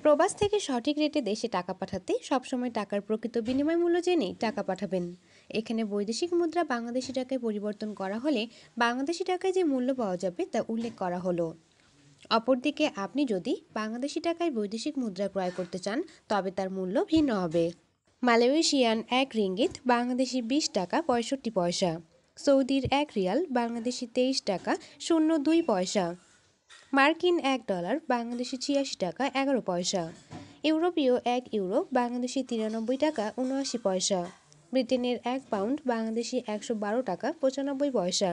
প্রবাস থেকে সঠিক রেটে দেশে টাকা পাঠাতে সবসময় টাকার প্রকৃত বিনিময় মূল্য জেনেই টাকা পাঠাবেন। এখানে বৈদেশিক মুদ্রা বাংলাদেশি টাকায় পরিবর্তন করা হলে বাংলাদেশি টাকায় যে মূল্য পাওয়া যাবে তা উল্লেখ করা হলো। অপরদিকে আপনি যদি বাংলাদেশি টাকায় বৈদেশিক মুদ্রা ক্রয় করতে চান তবে তার মূল্য ভিন্ন হবে। মালয়েশিয়ান এক রিঙ্গিত বাংলাদেশি 20 টাকা 65 পয়সা, সৌদির এক রিয়াল বাংলাদেশি 23 টাকা 02 পয়সা, মার্কিন $1 বাংলাদেশি 86 টাকা 11 পয়সা, ইউরোপীয় €1 বাংলাদেশি 93 টাকা 79 পয়সা, ব্রিটেনের £1 বাংলাদেশি 112 টাকা 95 পয়সা,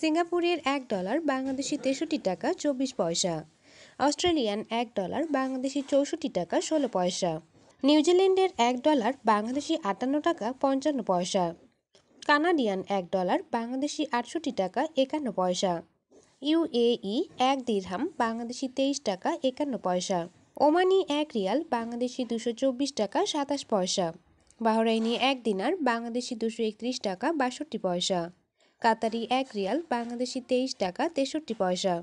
সিঙ্গাপুরের $1 বাংলাদেশি 63 টাকা 24 পয়সা, অস্ট্রেলিয়ান $1 বাংলাদেশি 64 টাকা 16 পয়সা, নিউজিল্যান্ডের $1 বাংলাদেশি 58 টাকা 55 পয়সা, কানাডিয়ান $1 বাংলাদেশি 68 টাকা 51 পয়সা, ইউএই এক দিরহাম বাংলাদেশি 23 টাকা 51 পয়সা, ওমানি এক রিয়াল বাংলাদেশি 224 টাকা 27 পয়সা, বাহরাইনি এক দিনার বাংলাদেশি 231 টাকা 62 পয়সা, কাতারি এক রিয়াল বাংলাদেশি 23 টাকা 63 পয়সা,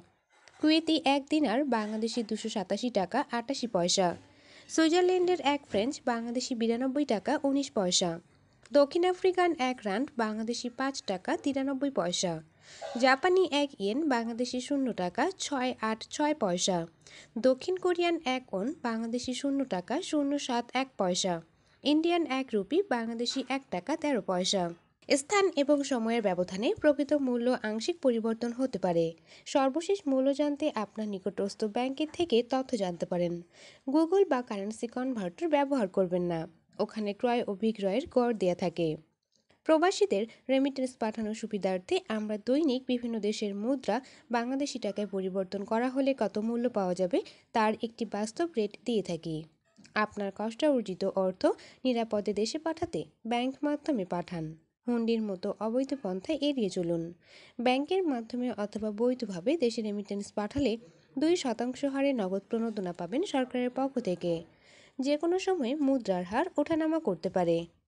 কুয়েতি এক দিনার বাংলাদেশি 287 টাকা 88 পয়সা, সুইজারল্যান্ডের এক ফ্রেঞ্চ বাংলাদেশি 92 টাকা 19 পয়সা, দক্ষিণ আফ্রিকান এক রান্ড বাংলাদেশি 5 টাকা 93 পয়সা, জাপানি এক ইয়েন বাংলাদেশি 0 টাকা 686 পয়সা, দক্ষিণ কোরিয়ান এক ওন বাংলাদেশি 0 টাকা 071 পয়সা, ইন্ডিয়ান এক রুপি বাংলাদেশি 1 টাকা 13 পয়সা। স্থান এবং সময়ের ব্যবধানে প্রকৃত মূল্য আংশিক পরিবর্তন হতে পারে। সর্বশেষ মূল্য জানতে আপনার নিকটস্থ ব্যাংকের থেকে তথ্য জানতে পারেন। গুগল বা কারেন্সি কনভার্টার ব্যবহার করবেন না, ওখানে ক্রয় ও বিক্রয়ের গড় দেয়া থাকে। প্রবাসীদের রেমিটেন্স পাঠানোর সুবিধার্থে আমরা দৈনিক বিভিন্ন দেশের মুদ্রা বাংলাদেশি টাকায় পরিবর্তন করা হলে কত মূল্য পাওয়া যাবে তার একটি বাস্তব রেট দিয়ে থাকি। আপনার কষ্টার্জিত অর্থ নিরাপদে দেশে পাঠাতে ব্যাংক মাধ্যমে পাঠান। হুন্ডির মতো অবৈধ পন্থা এড়িয়ে চলুন। ব্যাংকের মাধ্যমে অথবা বৈধভাবে দেশে রেমিটেন্স পাঠালে 2% হারে নগদ প্রণোদনা পাবেন সরকারের পক্ষ থেকে। যে কোনো সময় মুদ্রার হার ওঠানামা করতে পারে।